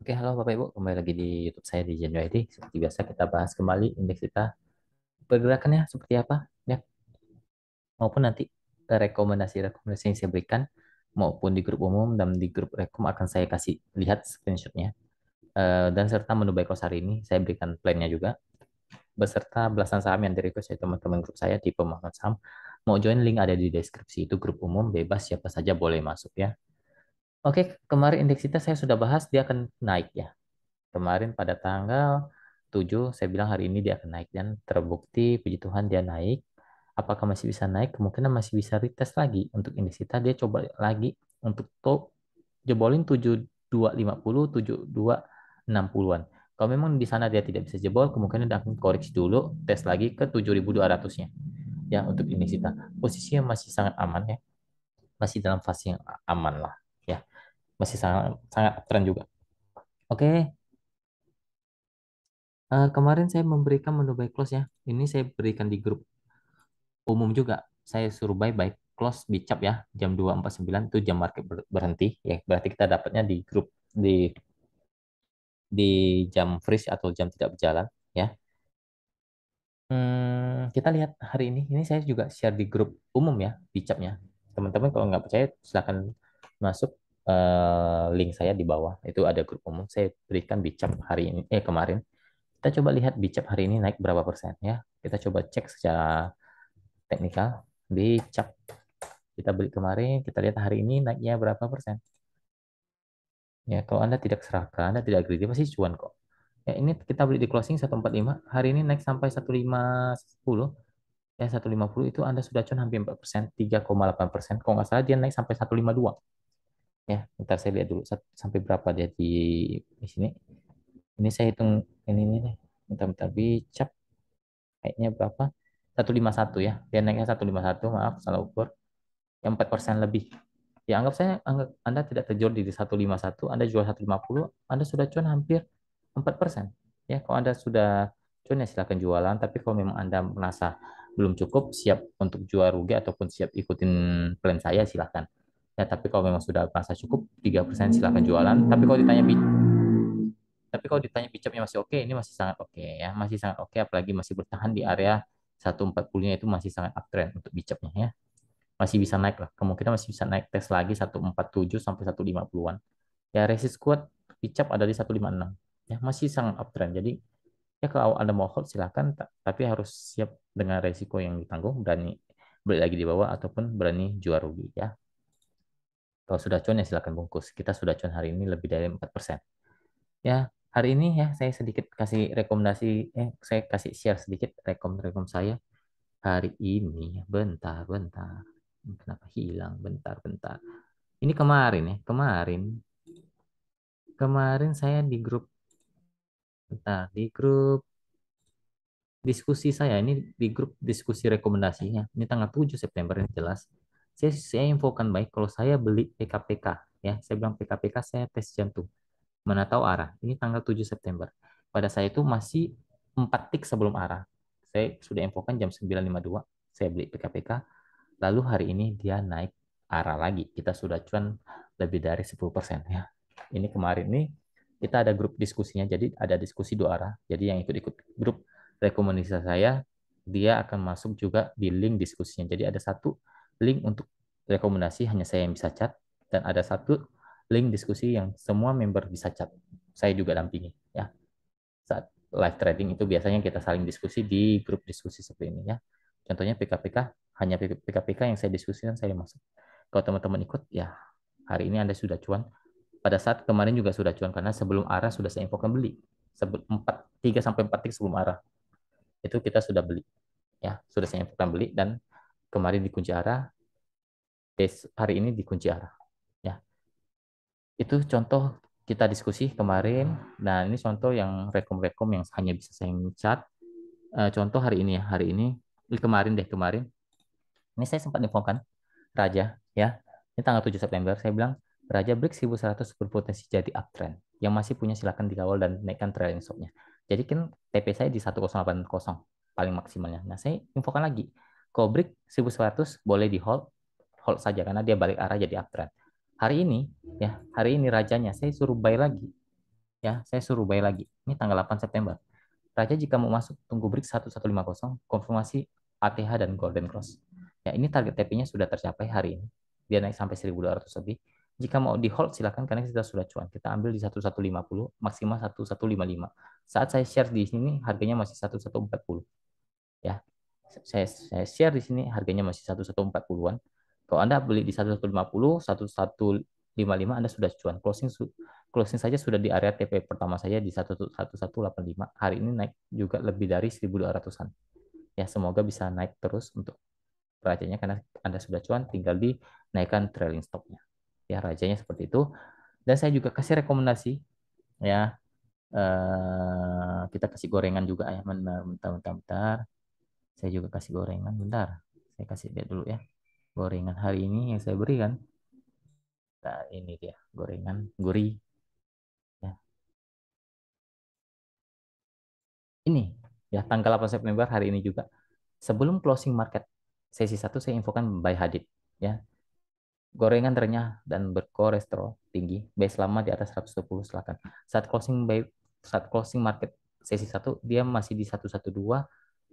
Oke, halo Bapak Ibu, kembali lagi di YouTube saya di Genio ID. Seperti biasa kita bahas kembali indeks kita pergerakannya seperti apa, ya, maupun nanti rekomendasi-rekomendasi yang saya berikan, maupun di grup umum dan di grup rekom akan saya kasih lihat screenshotnya. Dan serta menu buy close hari ini saya berikan plannya juga, beserta belasan saham yang di request dari teman-teman grup saya di pemahaman saham. Mau join link ada di deskripsi, itu grup umum, bebas siapa saja boleh masuk ya. Oke, kemarin indeks kita saya sudah bahas dia akan naik ya. Kemarin pada tanggal 7 saya bilang hari ini dia akan naik dan terbukti puji Tuhan dia naik. Apakah masih bisa naik? Kemungkinan masih bisa retest lagi untuk indeks kita. Dia coba lagi untuk top jebolin 7250, 7260-an. Kalau memang di sana dia tidak bisa jebol, kemungkinan dia akan koreksi dulu, tes lagi ke 7200-nya. Ya, untuk indeks kita. Posisinya masih sangat aman ya. Masih dalam fase yang aman lah ya. Masih sangat sangat uptrend juga. Oke, kemarin saya memberikan menu buy close ya. Ini saya berikan di grup umum juga. Saya suruh buy buy close bicap ya. Jam 2.49 itu jam market berhenti. Ya, berarti kita dapatnya di grup di jam freeze atau jam tidak berjalan ya. Kita lihat hari ini. Ini saya juga share di grup umum ya, bicapnya. Teman-teman kalau nggak percaya silakan masuk link saya di bawah. Itu ada grup umum. Saya berikan bicap hari ini kemarin. Kita coba lihat bicap hari ini naik berapa persen ya. Kita coba cek secara teknikal di cap kita beli kemarin, kita lihat hari ini naiknya berapa persen. Ya, kalau Anda tidak serakah, Anda tidak greedy, pasti cuan kok. Ya, ini kita beli di closing 145, hari ini naik sampai 1510. Ya, 150 itu Anda sudah cuan hampir 4%, 3,8%. Kalau nggak salah dia naik sampai 152. Ya, ntar saya lihat dulu sampai berapa dia di sini. Ini saya hitung ini nih. Bentar-bentar bicap naiknya berapa? 151 ya. Dia naiknya 151, maaf salah ukur. Yang 4% lebih. Ya anggap Anda tidak terjual di 151, Anda jual 150, Anda sudah cuan hampir 4%. Ya, kalau Anda sudah cuan ya silakan jualan, tapi kalau memang Anda merasa belum cukup, siap untuk jual rugi ataupun siap ikutin plan saya silakan. Ya, tapi kalau memang sudah merasa cukup 3% silakan jualan. Tapi kalau ditanya bicapnya masih oke, ini masih sangat oke ya, masih sangat oke apalagi masih bertahan di area 140-nya itu masih sangat uptrend untuk bicapnya ya, masih bisa naik lah. Kemungkinan masih bisa naik tes lagi 147 sampai 150-an. Ya resist kuat dicap ada di 156. Ya masih sangat uptrend. Jadi ya kalau Anda mau hold silakan tapi harus siap dengan resiko yang ditanggung, berani beli lagi di bawah ataupun berani jual rugi ya. Kalau sudah cuan ya silakan bungkus. Kita sudah cuan hari ini lebih dari 4%. Ya, hari ini ya saya sedikit kasih rekomendasi, saya kasih share sedikit rekom-rekom saya hari ini. Bentar, bentar. Kenapa hilang? Bentar, bentar. Ini kemarin ya, kemarin saya di grup, bentar, di grup diskusi saya, ini di grup diskusi rekomendasinya, ini tanggal 7 September ini jelas. Saya infokan baik kalau saya beli PKPK, ya, saya bilang PKPK saya tes jantung, mana tahu arah. Ini tanggal 7 September. Pada saya itu masih 4 tik sebelum arah. Saya sudah infokan jam 9.52, saya beli PKPK, lalu hari ini dia naik arah lagi. Kita sudah cuan lebih dari 10% ya. Ini kemarin nih kita ada grup diskusinya, jadi ada diskusi dua arah. Jadi yang ikut-ikut grup rekomendasi saya, dia akan masuk juga di link diskusinya. Jadi ada satu link untuk rekomendasi hanya saya yang bisa chat, dan ada satu link diskusi yang semua member bisa chat. Saya juga dampingi ya. Saat live trading itu biasanya kita saling diskusi di grup diskusi seperti ini ya. Contohnya PKPK, hanya PKPK yang saya diskusikan saya masuk. Kalau teman-teman ikut ya hari ini Anda sudah cuan. Pada saat kemarin juga sudah cuan karena sebelum arah sudah saya infokan beli. 3 sampai 4 tik sebelum arah itu kita sudah beli ya, sudah saya infokan beli dan kemarin dikunci arah, hari ini dikunci arah ya. Itu contoh kita diskusi kemarin. Nah, ini contoh yang rekom-rekom yang hanya bisa saya cat. Contoh hari ini ya, hari ini kemarin deh, kemarin. Ini saya sempat infokan Raja ya. Ini tanggal 7 September saya bilang Raja break 1100 berpotensi jadi uptrend. Yang masih punya silakan dikawal dan naikkan trailing stopnya. Jadi kan TP saya di 1080 paling maksimalnya. Nah, saya infokan lagi. Kalau break 1100 boleh di hold, hold saja karena dia balik arah jadi uptrend. Hari ini ya, hari ini rajanya saya suruh buy lagi. Ya, saya suruh buy lagi. Ini tanggal 8 September. Raja jika mau masuk tunggu break 1150 konfirmasi ATH dan Golden Cross. Ya, ini target TP-nya sudah tercapai hari ini. Dia naik sampai 1200 lebih. Jika mau di hold silakan karena kita sudah cuan. Kita ambil di 1150 maksimal 1155. Saat saya share di sini harganya masih 1140 ya. Saya share di sini harganya masih 1140-an. Kalau Anda beli di 1150, 1155 Anda sudah cuan. Closing saja sudah di area TP pertama saya di 1185. Hari ini naik juga lebih dari 1200-an. Ya, semoga bisa naik terus untuk rajanya karena Anda sudah cuan, tinggal dinaikkan trailing stopnya. Ya, rajanya seperti itu. Dan saya juga kasih rekomendasi ya, kita kasih gorengan juga ya. Bentar, bentar, bentar. Saya juga kasih gorengan, bentar. Saya kasih lihat dulu ya. Gorengan hari ini yang saya berikan. Nah, ini dia, gorengan gurih. Ya. Ini, ya tanggal 8 September hari ini juga. Sebelum closing market sesi satu saya infokan buy Hadid. Ya, gorengan renyah dan berkolesterol tinggi. Buy selama di atas 120 silakan. Saat closing market sesi satu dia masih di 112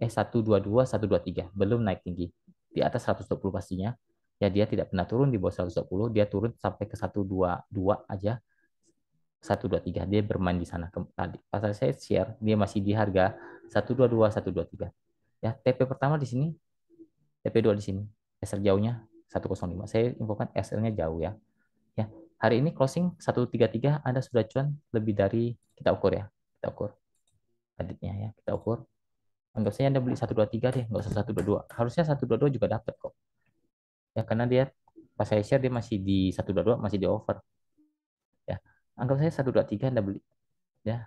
122 123 belum naik tinggi. Di atas 120 pastinya. Ya dia tidak pernah turun di bawah 120, dia turun sampai ke 122 aja. 123 dia bermain di sana tadi. Pas saya share dia masih di harga 122 123. Ya, TP pertama di sini, TP2 di sini. SR jauhnya 105. Saya infokan SR-nya jauh ya. Ya, hari ini closing 133 Anda sudah cuan lebih dari kita ukur ya. Kita ukur aditnya ya, kita ukur. Anggap saya Anda beli 123 deh, nggak usah 122. Harusnya 122 juga dapat kok. Ya, karena dia pas saya share dia masih di 122 masih di over ya. Anggap saya 123 Anda beli ya.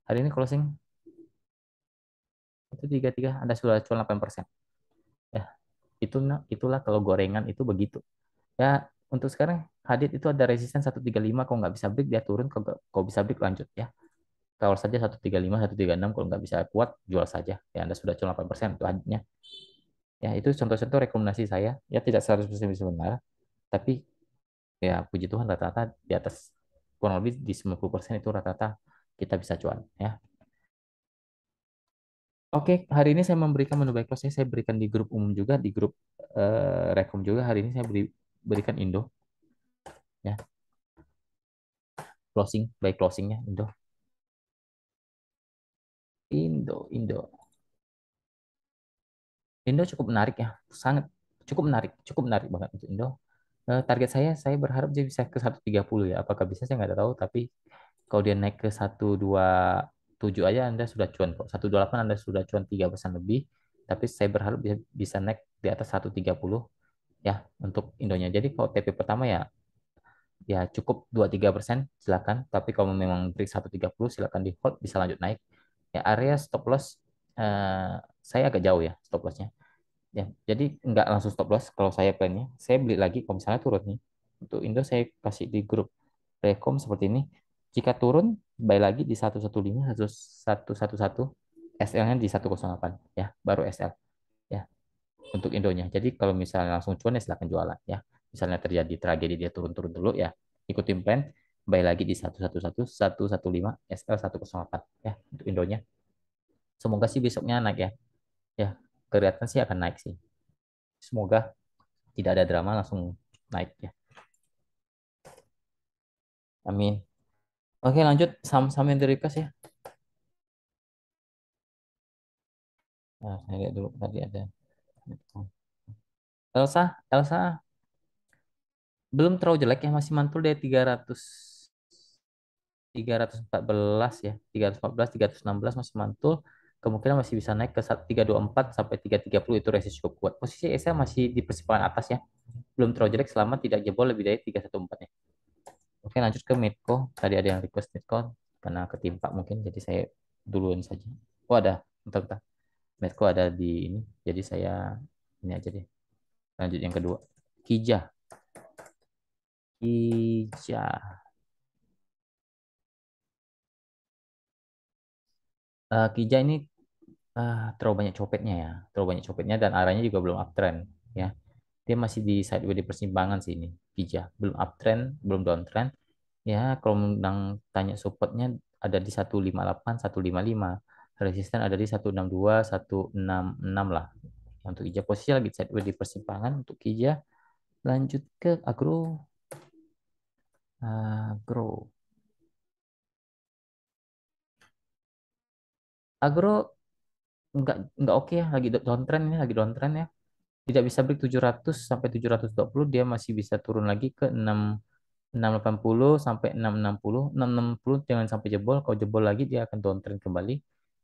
Hari ini closing 133 Anda sudah cuan 8%. Ya, itulah kalau gorengan itu begitu. Ya, untuk sekarang Hadid itu ada resisten 135 kalau nggak bisa break dia turun kalau bisa break lanjut ya. Kawal saja 135, 136 kalau nggak bisa kuat jual saja. Ya Anda sudah cuan 8% itu Hadidnya. Ya, itu contoh-contoh rekomendasi saya. Ya tidak 100% bisa benar, tapi ya puji Tuhan rata-rata di atas kurang lebih di 90% itu rata-rata kita bisa cuan ya. Oke, hari ini saya memberikan menu baik close saya berikan di grup umum juga, di grup rekom juga. Hari ini saya berikan Indo ya, closing, baik closingnya Indo. Indo. Indo cukup menarik ya, sangat cukup menarik banget untuk Indo. Target saya berharap dia bisa ke 130 ya. Apakah bisa saya nggak tahu, tapi kalau dia naik ke 127 aja Anda sudah cuan kok. 128 Anda sudah cuan 3% lebih. Tapi saya berharap bisa naik di atas 130 ya untuk Indonya. Jadi kalau TP pertama ya cukup 2-3% silakan. Tapi kalau memang break 130 silakan di hold bisa lanjut naik. Ya area stop loss saya agak jauh ya stop lossnya. Ya, jadi nggak langsung stop loss kalau saya plannya. Saya beli lagi kalau misalnya turun nih. Untuk Indo saya kasih di grup rekom seperti ini. Jika turun, buy lagi di 115, 111, SL-nya di 108 ya, baru SL ya untuk Indonya. Jadi kalau misalnya langsung cuan ya silakan jualan ya. Misalnya terjadi tragedi dia turun-turun dulu ya, ikutin plan, buy lagi di 111, 115, SL 108 ya untuk Indonya. Semoga sih besoknya naik ya. Ya, kelihatan sih akan naik sih. Semoga tidak ada drama langsung naik ya. Amin. Oke lanjut saham-saham yang di request ya. Nah, saya lihat dulu tadi ada. Elsa belum terlalu jelek ya masih mantul dari 314 ya. 314, 316 masih mantul. Kemungkinan masih bisa naik ke 324 sampai 330 itu resist cukup kuat. Posisi ESA masih di persimpangan atas ya. Belum terlalu jelek selama tidak jebol lebih dari 314 ya. Oke, lanjut ke Medco. Tadi ada yang request Medco karena ketimpa mungkin jadi saya duluan saja. Oh, ada. Bentar, bentar. Medco ada di ini. Jadi saya ini aja deh. Lanjut yang kedua. Kija. Kija. Kija ini terlalu banyak copetnya ya. Terlalu banyak copetnya dan arahnya juga belum uptrend ya. Dia masih di sideways di persimpangan sih ini. Kija. Belum uptrend, belum downtrend. Ya, kalau tanya supportnya ada di 158, 155. Resisten ada di 162, 166 lah. Untuk IJA posisi lagi sideways di persimpangan untuk IJA. Lanjut ke agro. Agro. Agro nggak oke ya, lagi downtrend ini, lagi downtrend ya. Tidak bisa break 700 sampai 720, dia masih bisa turun lagi ke 680 sampai 660. 660 jangan sampai jebol. Kalau jebol lagi dia akan downtrend kembali.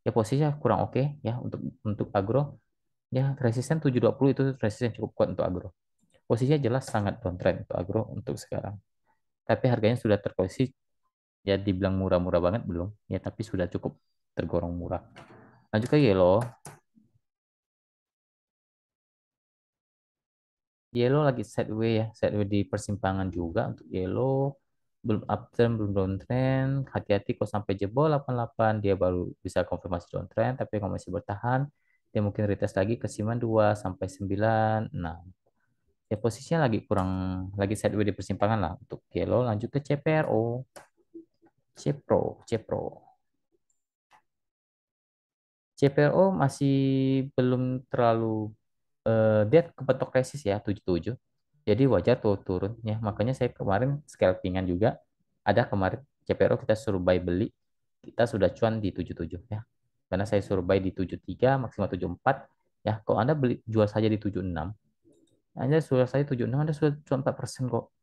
Ya posisinya kurang oke ya untuk agro. Ya resisten 720 itu resisten cukup kuat untuk agro. Posisinya jelas sangat downtrend untuk agro untuk sekarang. Tapi harganya sudah terposisi ya dibilang murah-murah banget belum. Ya tapi sudah cukup tergolong murah. Lanjut ke yellow. Yellow lagi sideways ya, sideways di persimpangan juga untuk yellow. Belum uptrend, belum downtrend. Hati-hati kok sampai jebol 88 dia baru bisa konfirmasi downtrend. Tapi kalau masih bertahan, dia mungkin retest lagi ke siman 2 sampai 9. Nah, ya posisinya lagi kurang, lagi sideways di persimpangan lah untuk yellow. Lanjut ke CPRO, CPRO, CPRO. CPRO masih belum terlalu dia kepentok resist ya 77. Jadi wajar tuh turun ya. Makanya saya kemarin scalpingan juga ada kemarin CPRO kita suruh buy beli. Kita sudah cuan di 77 ya. Karena saya suruh buy di 73 maksimal 74 ya. Kalau Anda beli jual saja di 76, Anda sudah saya 76 Anda sudah cuan 4% kok.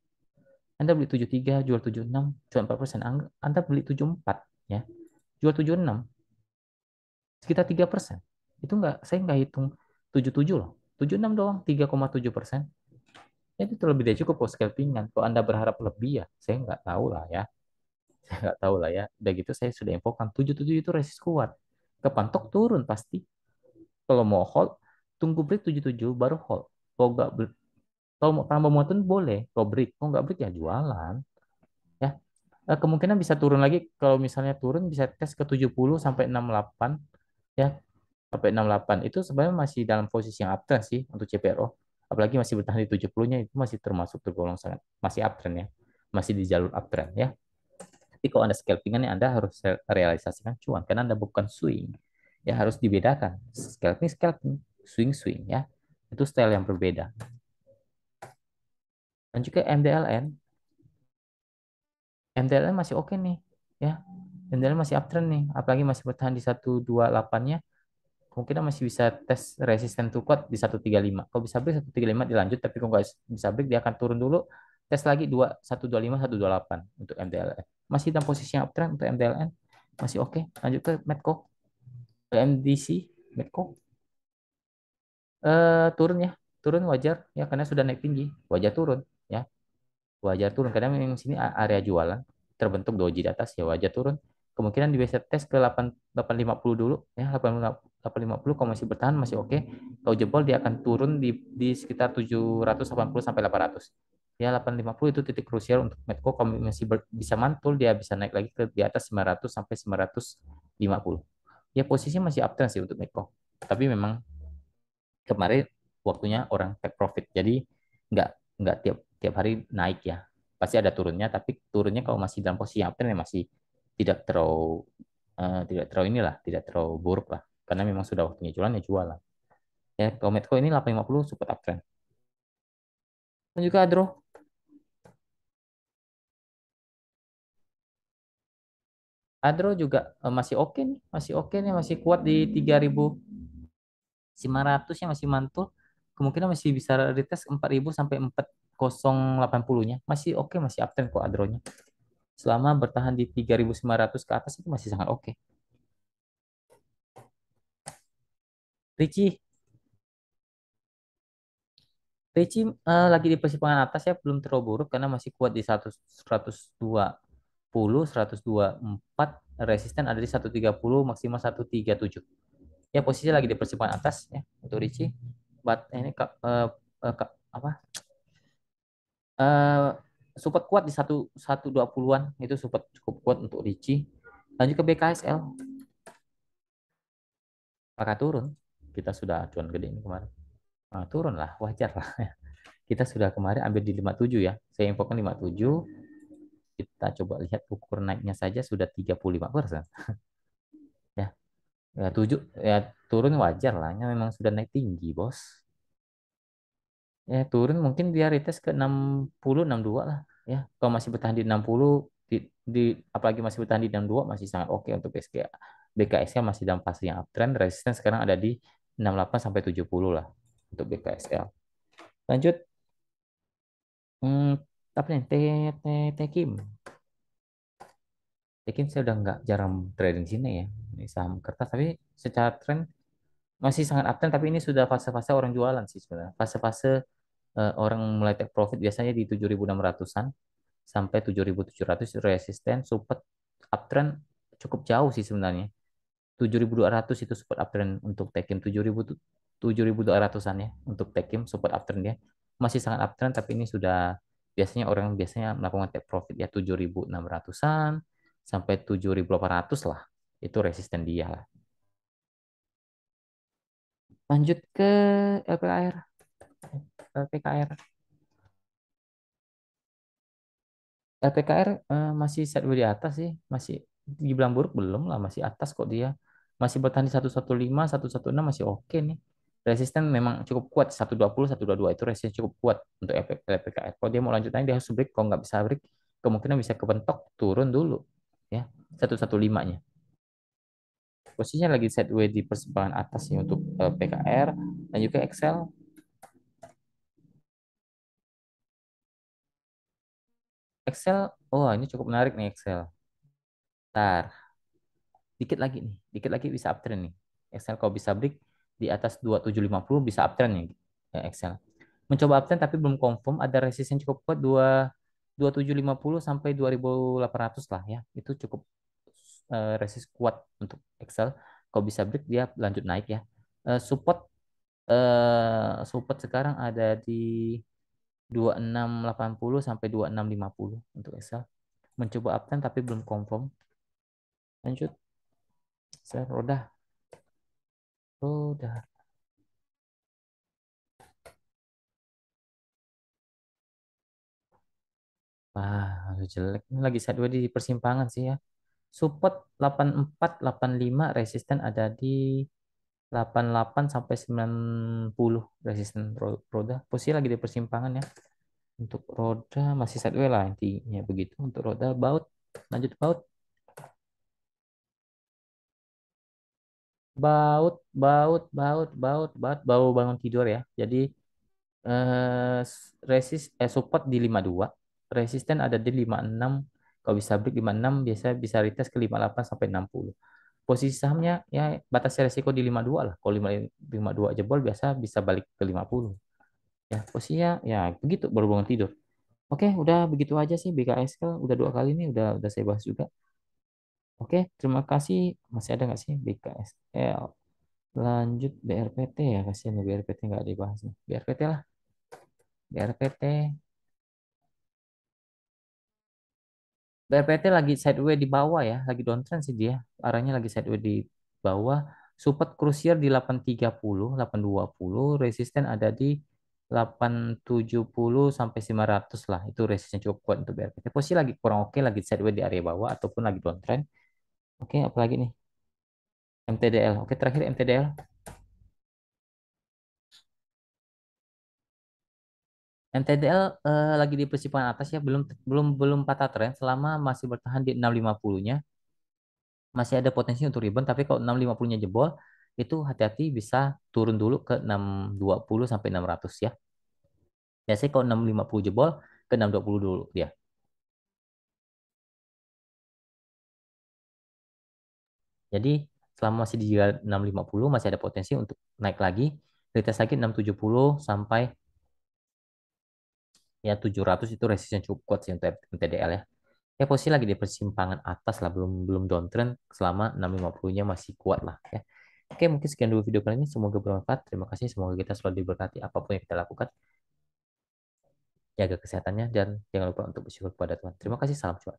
Anda beli 73 jual 76 cuan 4%. Anda beli 74 ya. Jual 76 sekitar 3%. Itu enggak, saya enggak hitung 77 loh. 76 doang, 3,7%. Itu lebih dari cukup untuk scalpingan. Kalau Anda berharap lebih ya, saya nggak tahu lah ya. Saya nggak tahu lah ya. Udah gitu saya sudah infokan 77 itu resist kuat. Kepantok turun pasti. Kalau mau hold, tunggu break 77 baru hold. Kalau nggak kalau mau tambah muatan boleh. Kalau break, kalau nggak break ya jualan. Ya, kemungkinan bisa turun lagi. Kalau misalnya turun bisa tes ke 70 sampai 68 ya. Sampai 68 itu sebenarnya masih dalam posisi yang uptrend sih untuk CPRO. Apalagi masih bertahan di 70-nya itu masih termasuk tergolong sangat masih uptrend ya. Masih di jalur uptrend ya. Tapi kalau Anda scalpingan Anda harus realisasikan cuan karena Anda bukan swing. Ya harus dibedakan. Scalping scalping, swing swing ya. Itu style yang berbeda. Dan juga MDLN. MDLN masih oke nih ya. MDLN masih uptrend nih, apalagi masih bertahan di 128-nya. Kemungkinan masih bisa tes resisten to kuat di 135. Kalau bisa break 135 dilanjut, tapi kalau nggak bisa break dia akan turun dulu. Tes lagi 125, 128 untuk MDLN. Masih dalam posisi yang uptrend untuk MDLN. Masih oke. Lanjut ke Medco. MDC, Medco. Turun ya. Turun wajar ya karena sudah naik tinggi. Wajar turun ya. Wajar turun karena memang sini area jualan terbentuk doji di atas ya wajar turun. Kemungkinan di bisa tes ke 850 dulu ya 850 kalau masih bertahan masih oke. Kalau jebol dia akan turun di sekitar 780 sampai 800. Ya 850 itu titik krusial untuk Medco kalau masih bisa mantul dia bisa naik lagi ke di atas 900 sampai 950. Ya posisinya masih uptrend sih untuk Medco. Tapi memang kemarin waktunya orang take profit. Jadi nggak nggak tiap tiap hari naik ya. Pasti ada turunnya, tapi turunnya kalau masih dalam posisi yang uptrend ya masih tidak terlalu inilah, tidak terlalu buruk lah. Karena memang sudah waktunya jualan ya jualan. Ya, kalau Medco ini 850 support uptrend. Dan juga Adro, Adro juga masih oke nih, masih oke nih, masih kuat di 3.500 ya masih mantul. Kemungkinan masih bisa retest 4.000 sampai 4.080-nya. Masih oke, masih uptrend kok Adronya. Selama bertahan di 3.900 ke atas itu masih sangat oke. Ricci, Ricci lagi di persimpangan atas ya, belum terlalu buruk karena masih kuat di 100, 120, 124, resisten ada di 130, maksimal 137. Ya posisi lagi di persimpangan atas ya untuk Ricci. Ini apa? eh Support kuat di 120-an itu support cukup kuat untuk Ricci. Lanjut ke BKSL, maka turun. Kita sudah acuan gede ini kemarin. Nah, turun lah, wajar lah. Kita sudah kemarin ambil di 57 ya. Saya infokan 57. Kita coba lihat ukur naiknya saja sudah 35%. Ya, ya 7 ya turun wajar lah, ya memang sudah naik tinggi, Bos. Ya turun mungkin dia retest ke 60 62 lah. Ya, kalau masih bertahan di 60 di apalagi masih bertahan di 62 masih sangat oke untuk BSK. BKSL masih dalam fase yang uptrend, resisten sekarang ada di 68 sampai 70 lah untuk BKSL. Lanjut, hmm, apa nih? Tekim. Tekim saya udah nggak jarang trading sini ya. Ini saham kertas tapi secara tren masih sangat uptrend, tapi ini sudah fase-fase orang jualan sih sebenarnya. Fase-fase orang mulai take profit biasanya di 7.600-an sampai 7.700 resisten support uptrend cukup jauh sih sebenarnya. 7.200 itu support uptrend untuk Tekim, 7.200-an ya untuk Tekim support uptrend dia. Masih sangat uptrend tapi ini sudah biasanya orang biasanya melakukan take profit ya 7.600-an sampai 7.800 lah. Itu resisten dia lah. Lanjut ke LPKR. LPKR. LPKR masih sideways di atas sih, masih dibilang buruk belum lah, masih atas kok dia. Masih bertahan di 115, 116 masih oke nih. Resisten memang cukup kuat, 120, 122 itu resisten cukup kuat untuk LPKR. Kalau dia mau lanjut naik dia harus break, kalau nggak bisa break kemungkinan bisa kepentok turun dulu ya. 115-nya. Posisinya lagi sideways di persimpangan atas sih untuk PKR dan juga Excel. Excel, oh ini cukup menarik nih Excel. Ntar, dikit lagi nih, dikit lagi bisa uptrend nih. Excel kalau bisa break di atas 2750 bisa uptrend nih Excel. Mencoba uptrend tapi belum confirm, ada resisten cukup kuat 2750 sampai 2800 lah ya. Itu cukup resist kuat untuk Excel. Kalau bisa break dia lanjut naik ya. Support sekarang ada di 2680 sampai 2650 untuk Excel. Mencoba uptrend tapi belum confirm. Lanjut, saya roda. Wah, aduh jelek. Ini lagi sideways di persimpangan sih ya. Support 84, 85, resisten ada di 88 sampai 90 resisten roda. Posisi lagi di persimpangan ya. Untuk roda masih sideways lah intinya begitu. Untuk roda baut, lanjut baut, bau bangun tidur ya. Jadi support di 52, resisten ada di 56, kalau bisa break 56 biasa bisa retest ke 58 sampai 60. Posisi sahamnya ya batas resiko di 52 lah, kalau 52 jebol biasa bisa balik ke 50 ya. Posisinya ya begitu baru bangun tidur. Oke, udah begitu aja sih BKSL, udah 2 kali nih udah saya bahas juga. Oke, terima kasih. Masih ada nggak sih BKSL? Lanjut BRPT ya, kasihan nih BRPT nggak dibahas nih. BRPT lah, BRPT. BRPT lagi sideways di bawah ya, lagi downtrend sih dia. Arahnya lagi sideways di bawah. Support crucial di 830, 820, resisten ada di 870 sampai 900 lah. Itu resisten cukup kuat untuk BRPT. Posisi lagi kurang oke, lagi sideways di area bawah ataupun lagi downtrend. Oke, apalagi nih? MTDL. Oke, terakhir MTDL. MTDL lagi di persimpangan atas ya, belum belum belum patah tren selama masih bertahan di 650-nya. Masih ada potensi untuk rebound, tapi kalau 650-nya jebol, itu hati-hati bisa turun dulu ke 620 sampai 600 ya. Biasanya kalau 650 jebol ke 620 dulu dia. Jadi selama masih di 650 masih ada potensi untuk naik lagi. Retest lagi 670 sampai ya 700 itu resisten cukup kuat sih untuk MTDL ya. Ya posisi lagi di persimpangan atas lah, belum belum downtrend selama 650-nya masih kuat lah ya. Oke, mungkin sekian dulu video kali ini. Semoga bermanfaat. Terima kasih. Semoga kita selalu diberkati apapun yang kita lakukan. Jaga kesehatannya dan jangan lupa untuk bersyukur kepada Tuhan. Terima kasih. Salam cuan.